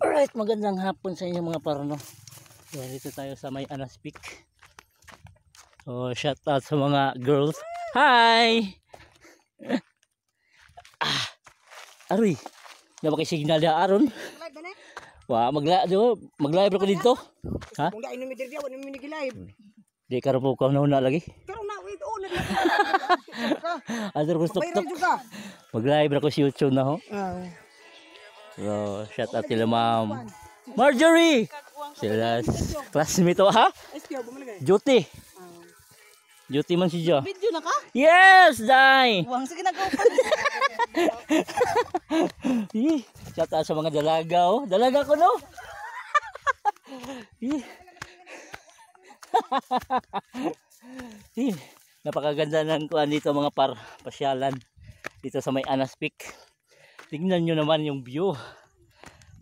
Alright, magandang hapon sa inyo mga parno. Yan, dito tayo sa may Anas Peak. So, shout out sa mga girls. Hi! Aroy, napakisignal na aron. Wah, mag-live ako dito. Ha? Kung dahil numi dirya, wala numi nag-live. Di ka rin po na lagi. Pero na, wait, Ador gusto viral juga. mag-live ako sa YouTube na ho. So, shout out kila Ma'am Marjorie. Sila classmate to ha? Duty. Duty man si Jo. Video na ka? Yes, Dai. Wang sige nagawa. Shout out sa mga dalaga oh. Dalaga ko no. Napakaganda ng kuan dito mga pasyalan dito sa may Anas Peak. Tingnan nyo naman yung view.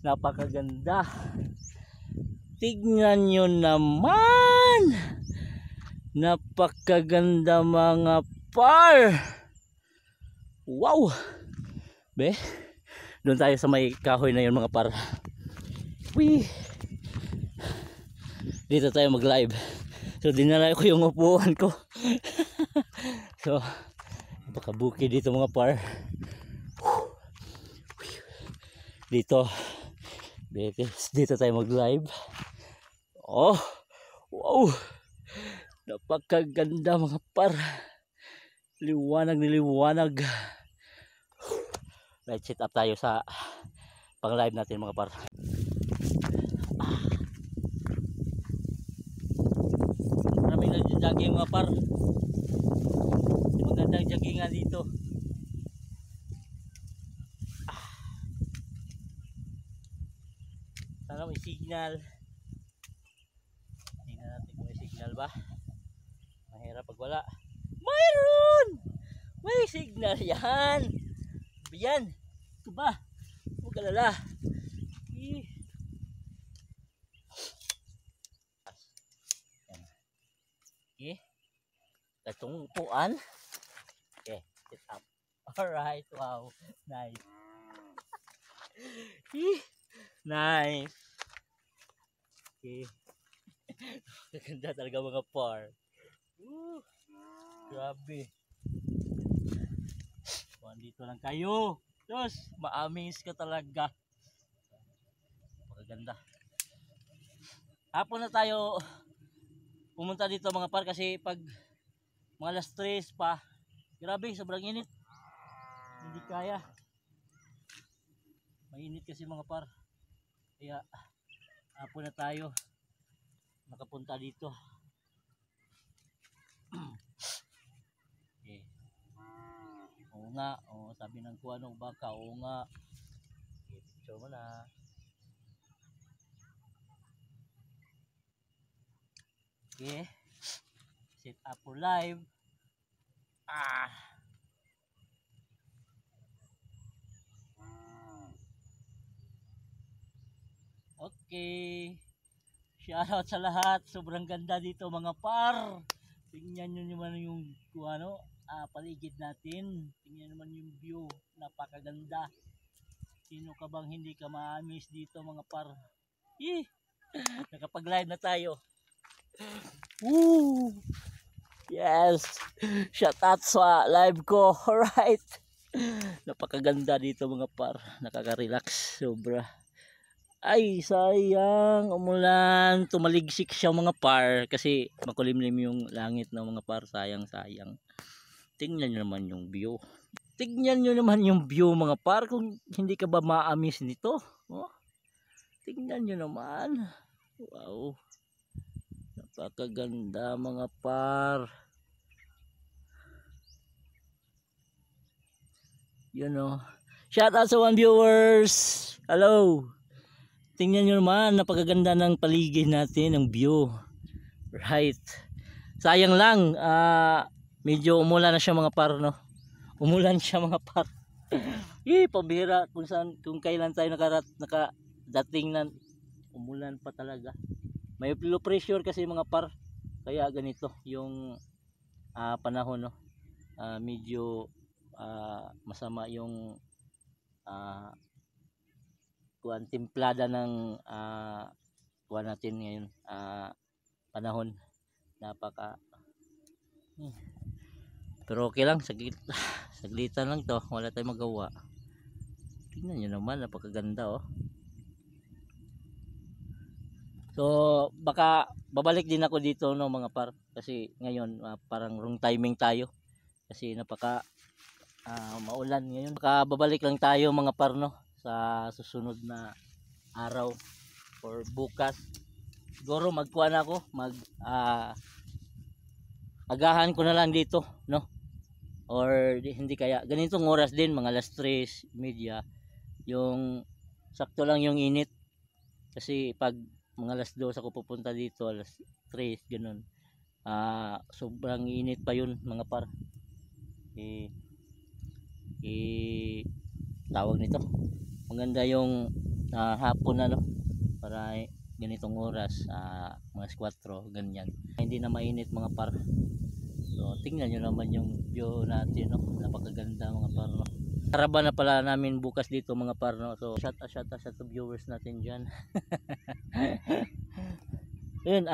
Napakaganda. Tingnan nyo naman. Napakaganda mga par. Wow. Be. Doon tayo sa may kahoy na yun mga par. Wee. Dito tayo mag live. So dinala ko yung upuan ko. So napakabuki dito mga par. Dito tayo mag live. Oh. Wow. Napakaganda mga par. Liwanag ni liwanag. Right, sit up tayo sa pang live natin mga par. Maraming nag-jogging mga par. Magandang joggingan dito. Sana may signal. Tingnan natin kung may signal ba. Mahirap pag wala. Mayroon! May signal yan. Yan. Ito ba? Huwag kalala. Okay. Itong upuan. Okay. Sit up. Alright. Wow. Nice. Nice. Okay. Ganda talaga mga par. Grabe. Dito lang kayo. Diyos, ma-amaze ka talaga. Maganda. Hapon na tayo pumunta dito mga par kasi pag mga alas 3 pa. Grabe, sobrang init. Hindi kaya. Mainit kasi mga par. Kaya hapon na tayo nakapunta dito. Okay. Oo nga, oh, sabi ng kuwanong baka, oo nga. Okay, picture mo na. Okay. Sit up for live. Okay. Shoutout sa lahat. Sobrang ganda dito mga par. Tingnan nyo naman yung paligid natin. Tingnan naman yung view. Napakaganda. Sino ka bang hindi ka ma-miss dito mga par? Nakapag-live na tayo. Woo! Yes! Shoutout sa live ko. Alright! Napakaganda dito mga par. Nakaka-relax. Sobra. Ay sayang, umulan, tumaligsik siya mga par kasi makulimlim yung langit ng mga par, sayang. Tingnan nyo naman yung view. Tingnan nyo naman yung view mga par, kung hindi ka ba ma-amaze nito. Oh, tingnan nyo naman. Wow. Napakaganda mga par. You know. Shout out sa 1 viewers. Hello. Tingnan nyo naman, napakaganda ng paligid natin, ng view. Right. Sayang lang, medyo umulan na siya mga par, no? Umulan siya mga par. Pabira kung kailan tayo nakadating na umulan pa talaga. May low pressure kasi mga par. Kaya ganito yung panahon, no? Medyo masama yung kuan timplada ng kuan natin ngayon panahon. Napaka pero okay lang, saglitan lang to, wala tayong magawa. Tingnan nyo naman, napakaganda oh. So baka babalik din ako dito no mga par, kasi ngayon parang wrong timing tayo kasi napaka maulan ngayon. Baka babalik lang tayo mga par no sa susunod na araw or bukas. Siguro magkuha na ako, agahan ko na lang dito no, or hindi kaya ganitong oras din mga alas 3:30 yung sakto lang yung init, kasi pag mga alas 2 ako pupunta dito, alas 3 ganun, sobrang init pa yun mga par. Tawag nito, maganda yung hapon na no, para ganitong oras mga 4 ganyan, hindi na mainit mga par. So tingnan nyo naman yung view natin no, napakaganda mga par no. Karaban na pala namin bukas dito mga par no. So shout out sa viewers natin dyan. Yun,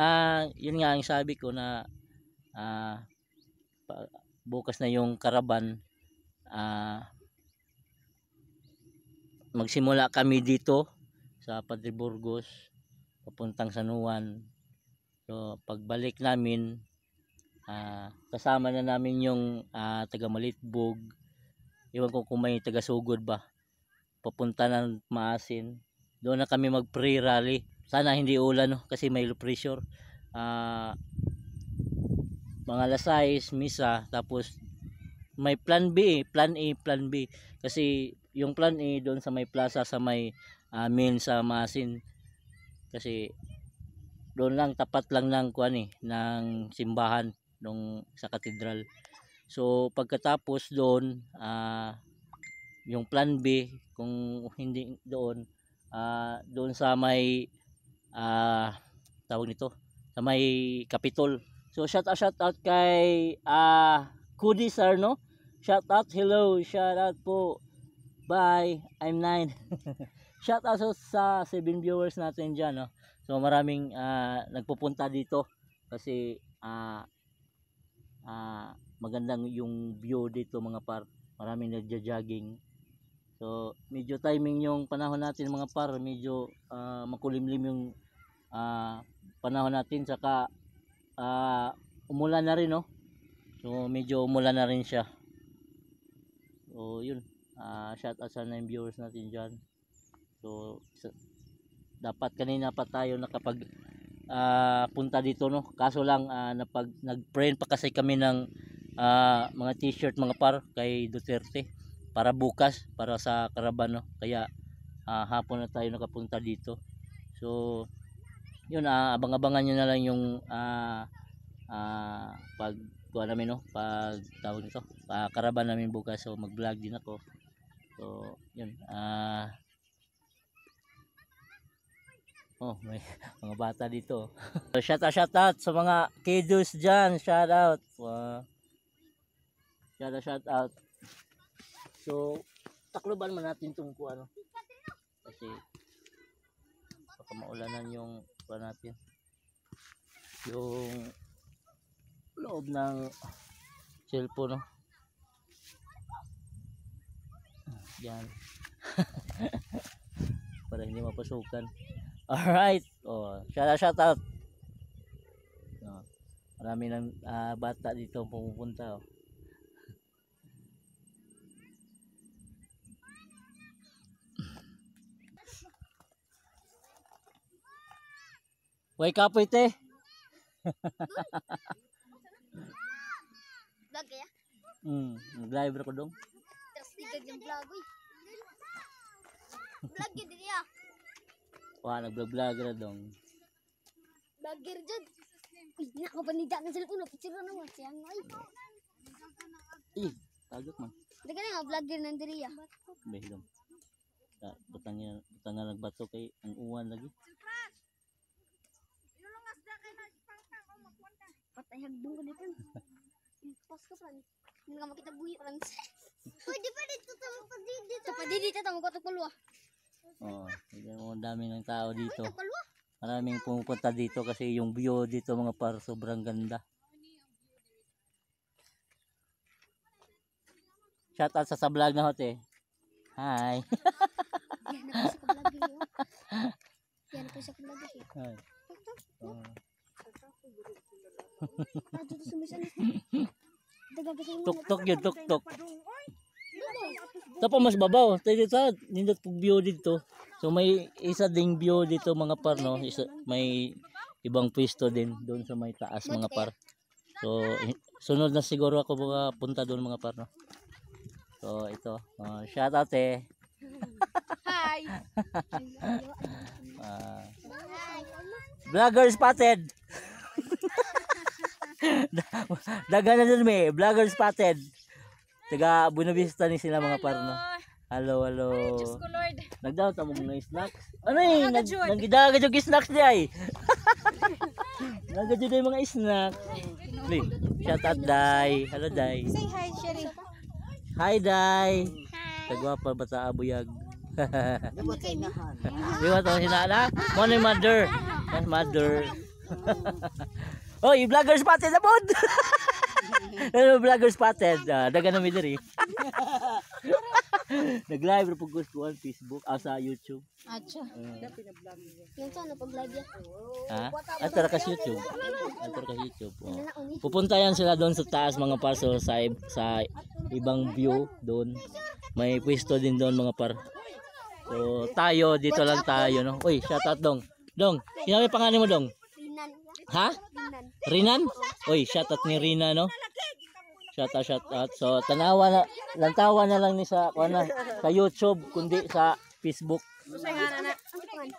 yun nga ang sabi ko na bukas na yung karaban. Magsimula kami dito sa Padre Burgos papuntang San Juan. So pagbalik namin, kasama na namin yung taga Malitbog, iwan ko kung may taga Sugod ba, papunta ng Maasin. Doon na kami mag pre-rally, sana hindi ulan no, kasi may low pressure. Mga alas 6 misa, tapos may plan B, plan A, plan B, kasi yung plan A doon sa may plaza sa may main sa Maasin, kasi doon lang, tapat lang ng kuan ng simbahan nung sa katedral. So pagkatapos doon, yung plan B kung hindi doon, doon sa may tawag nito, sa may Capitol. So shout out kay Kudi sir no, shout out, hello, shout out po, bye, I'm 9. Shout out sa 7 viewers natin dyan no. So maraming nagpupunta dito kasi magandang yung view dito mga par, maraming nagja-jogging. So medyo timing yung panahon natin mga par, medyo makulimlim yung panahon natin, saka umulan na rin no. So medyo umulan na rin siya. So yun, shout out sa 9 viewers natin dyan. So dapat kanina pa tayo nakapag punta dito no, kaso lang nag-print pa kasi kami ng mga t-shirt mga par kay Duterte para bukas, para sa karaban no, kaya hapon na tayo nakapunta dito. So yun, abang-abangan nyo na lang yung pag kuha namin no, pag tawag nito, karaban namin bukas. So mag vlog din ako. So yun, may mga bata dito. So, shout out sa mga kiddos dyan, shout out. Shout out. So takloban man natin itong kuha no, kasi baka maulanan yung kuha natin, yung loob ng cellphone no. Yan. Para hindi mapasukan. Alright, shout out. Marami ng bata dito pumupunta. Way kapoy te. Vlog kaya? Nag-live ko dong. Terus tigag yung vlog uy. Vlog yun din ya. Nag-vlog na dong. Vlogger dyan. Uy, nakapanida ng cellphone. Picture na naman siyang ay. Tagot man. Hindi ka na nga vlogger ng diriya. Behilom. Butang nga nagbato kay ang uwan lagi. Patay hagdong ko dito. Pas ka pa. Hindi nga makita buhi pa lang. Uy, di pa dito. Sa padidito. Sa padidito. Tama ko ito pulwa. Oh, tignan mo, ang dami ng tao dito. Maraming pumupunta dito kasi yung view dito mga par sobrang ganda. Shout out sa vlog na hote. Hi. Yan po sa vlog. Hi. Oh. Tuk-tuk yun, tuk-tuk. Tapos mas babaw. Tayo dito, nindot pag view dito. So may isa ding view dito mga par, no? May ibang pwesto din doon sa may taas mga par. So sunod na siguro ako mga punta doon mga par, no? So ito, shout out Hi. Vlogger spotted. Daga na dun may vlogger spotted. Taga Buena Vista ni sila mga par, no? Hello, hello. Diyos ko Lord. Nagdaw ta mo mga snacks. Ano eh, nagdaga jud snacks di ay. Nagdaga jud mga snacks. Li, shout out Dai. Hello Dai. Say hi, Sherry. Hi Dai. Tagwapa bata abuyag. Di ba to si Nana? Mo ni mother. Yes, mother. Oh, yung vlogger spotted na pod. Ano vlogger spotted? Daga na mi diri. Nag-live po ko sa Facebook, sa YouTube. Acha. Yung sana pag-live yan. Ha? Ato ra ka sa YouTube. Ato ra ka sa YouTube. Oh. Pupunta yan sila doon sa taas mga par, so sa ibang view doon. May pwesto din doon mga par. So tayo dito lang tayo, no. Uy, shout out Dong. Dong, sino may pangalan mo Dong? Rinan. Ha? Rinan? Uy, shout out ni Rina, no. Shout out. So tanawa na, lantawa na lang ni sa sa YouTube kundi sa Facebook.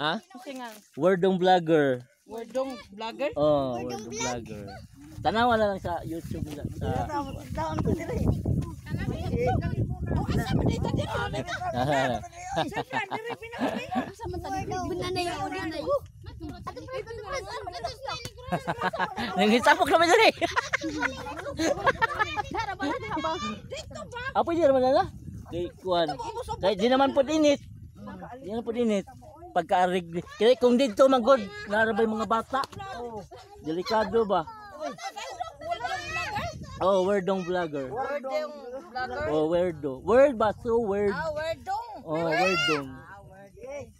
Ha? Wordong vlogger. Wordong vlogger? Oh, Wordong vlogger. Tanawa na lang sa YouTube nila. Taon ko dire. Asa man dito dire? Siyempre, dire pinakami. Asa man tadi banana yung banana. Nangisapok naman dali. Apa dia naman na? Kay kuan. Kay di naman pud init. Di naman pud init. Pagkaarig. Kaya kung dito magod, narabay mga bata. Delikado ba? Oh, wordong vlogger. Wordong vlogger? Oh, werdo. Word ba? So word. Wordong. Oh, wordong. Word.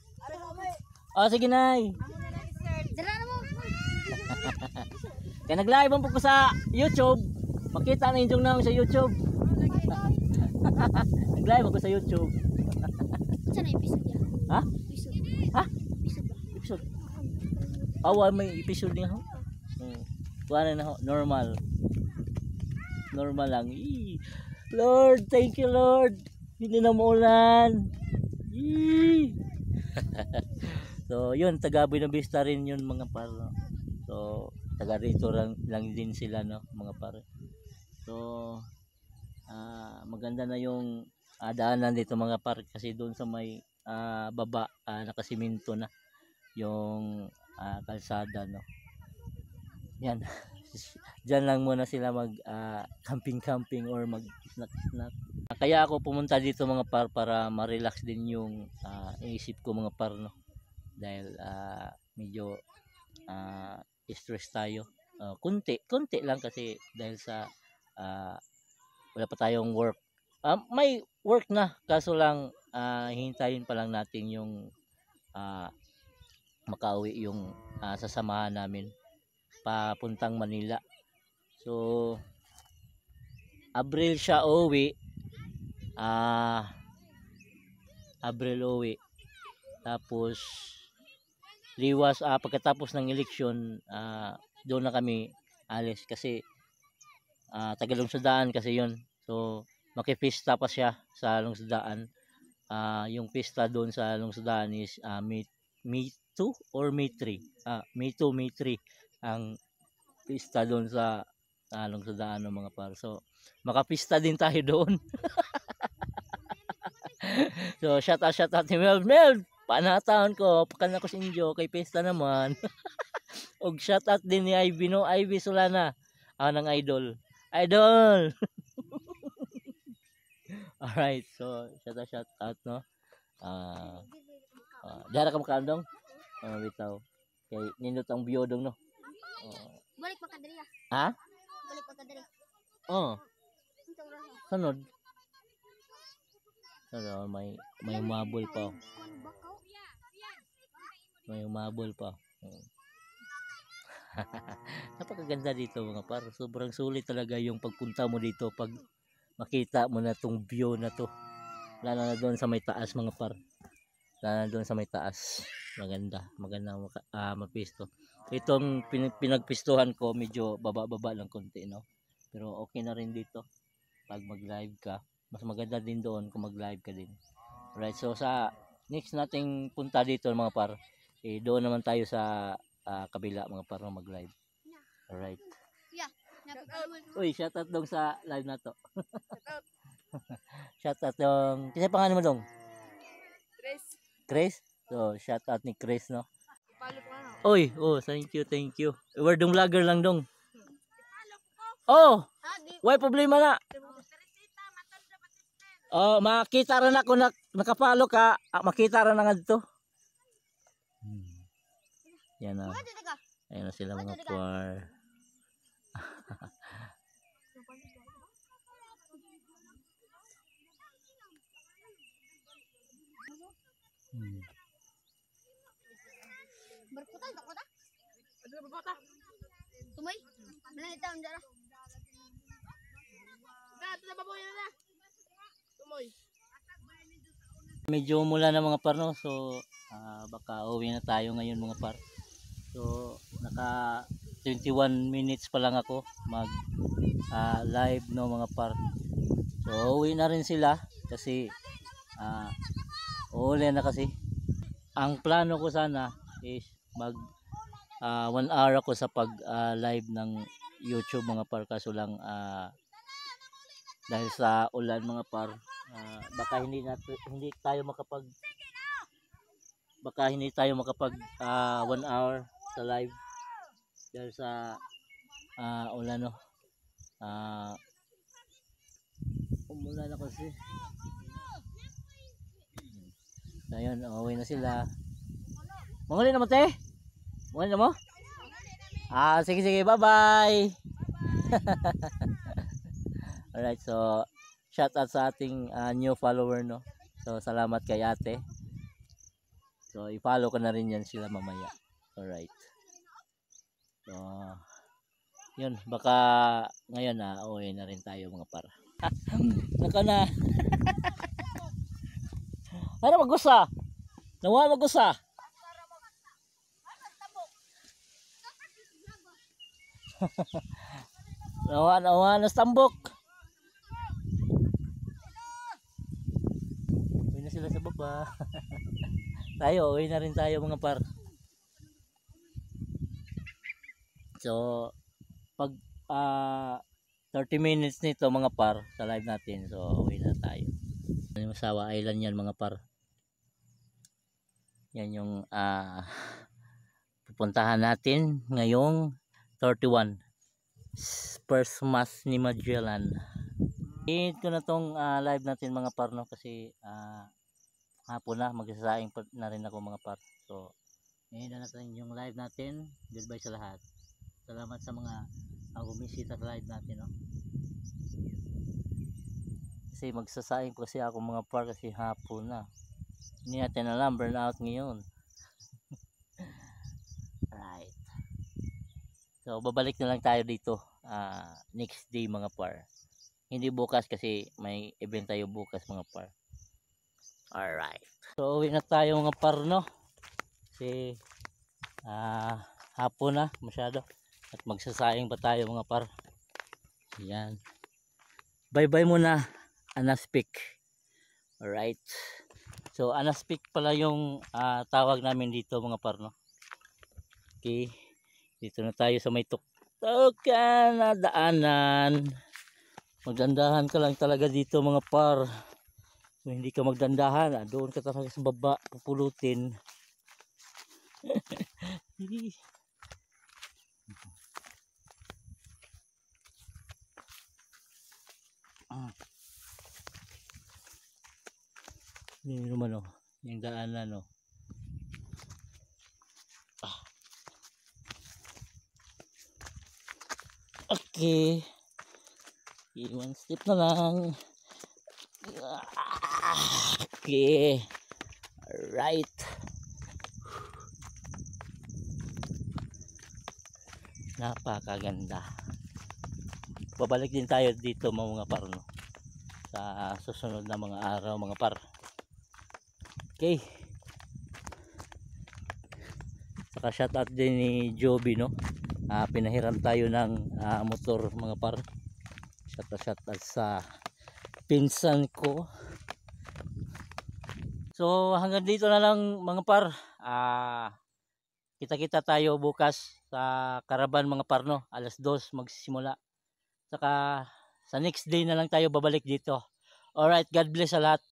Oh, sige nay. Dara na mo. Kaya nag-live po ko sa YouTube. Makita na yung naman sa YouTube. Nag-live ako sa YouTube. Sana episode yan. Ha? Episode. Ha? Episode. Episode. Awa, may episode niya ho. Wala na ho. Normal. Normal lang. Lord, thank you Lord. Hindi na maulan. So, yun, taga Buena Vista rin yun mga par. So, taga rito lang din sila, no, mga par. So, maganda na yung daanan dito mga par kasi doon sa may baba nakasiminto na yung kalsada, no. Yan. Diyan lang muna sila mag camping or mag snack. Kaya ako pumunta dito mga par para ma-relax din yung isip ko mga par, no. Dahil medyo stress tayo. Kunti lang kasi dahil sa wala pa tayong work. May work na kaso lang hihintayin pa lang natin yung makauwi yung sasamahan namin papuntang Manila. So Abril siya uwi. Abril uwi. Tapos liwas pagkatapos ng eleksyon doon na kami alis kasi Tagalungsodaan kasi yon. So makipista pa siya sa Lungsodaan. Yung pista doon sa Lungsodaan is May 2 or May 3. May 2, May 3 ang pista doon sa Lungsodaan ng mga par. So makapista din tayo doon. So shout out ni Mel. Panataon ko, pakan ako sa inyo kay pesta naman. Og shout out din ni Ivy, no? Ivy Solana, ng idol. Alright, so shout out, no? Dara ka makaandong? Bitaw. Kay nindot ang view dong no. Balik pa ka diri. Ha? Balik pa ka diri. Oh, Unsang rasa? sunod. May umabol pa. Kuan bakaw. May umabol pa. Napakaganda dito mga par. Sobrang sulit talaga yung pagpunta mo dito pag makita mo na tong view na to. Lalo na doon sa may taas mga par. Lalo na doon sa may taas. Maganda mapisto. Itong pinagpistuhan ko medyo baba-baba lang konti no. Pero okay na rin dito pag mag-live ka. Mas maganda din doon kung mag-live ka din. Right, so sa next nating punta dito mga par, doon naman tayo sa kabila mga par mag-live. Alright. Yeah. Uy, shoutout dong sa live na to. Shoutout dong. Kasi pangalan mo dong? Chris. Chris? So, shoutout ni Chris no. Follow ko na. Uy, thank you. We're dong vlogger lang dong. Oh, why problema na? Oh, makita rin ako nakapalo ka. Makita rin na nga dito. Yan na. Ayan na sila mga par. Berputar tak kota? Ano ba bata? Tumay. Mana ita unjara? Ito na baboy na. Tumoy. Medyo mula na mga par no. So, baka uwi na tayo ngayon mga par. So, naka 21 minutes pa lang ako mag live no mga par. So, uwi na rin sila kasi uulan na kasi. Ang plano ko sana is mag 1 hour ako sa pag live ng YouTube mga par, kaso lang dahil sa ulan mga par, baka hindi tayo makapag 1 hour sa live dahil sa ulan no. Umulan na kasi. Ayun, uwi na sila. Manguli na mo te? Manguli na mo? Sige, bye bye. Alright, so shout out sa ating new follower no. So salamat kay ate. So i-follow ko na rin yan sila mamaya. Alright. So yun, baka ngayon uwi na rin tayo mga par. Naka na. Ano magusa? Nawa magusa. Nawa na stambok. Uwi na sila sa baba. Uwi na rin tayo mga par. So pag 30 minutes nito mga par sa live natin, so uwi na tayo. Masawa Island yan mga par. Yan yung pupuntahan natin ngayong 31 first mass ni Magellan. Ito na tong live natin mga par no, kasi hapon na, magsasaing na rin ako mga par. So ngayon na natin yung live natin. Goodbye sa lahat. Salamat sa mga bumisita sa live natin no. Kasi magsasaing ko kasi ako mga par, kasi hapon na. Hindi natin alam, burnout ngayon. Right. So babalik na lang tayo dito next day mga par. Hindi bukas kasi may event tayo bukas mga par. Alright. So uwi na tayo mga par no. Kasi hapon na masyado. At magsasaing pa tayo mga par. Yan. Bye bye muna Anaspik. Alright. So Anaspik pala yung tawag namin dito mga par no. Okay. Dito na tayo sa may tuktukan na daanan. Magdandahan ka lang talaga dito mga par. Kung hindi ka magdandahan, doon ka talaga sa baba, pupulutin. Hindi naman yung daanan Okay. One step na lang. Okay. Alright. Napakaganda. Babalik din tayo dito mga par, no? Sa susunod na mga araw mga par. Okay. Saka shoutout din ni Joby, no? Pinahiram tayo ng motor mga par. Shoutout sa pinsan ko. So hanggang dito na lang mga par. Kita-kita tayo bukas sa Caravan mga par, no? 2:00 magsisimula. Saka sa next day na lang tayo babalik dito. Alright, God bless sa lahat.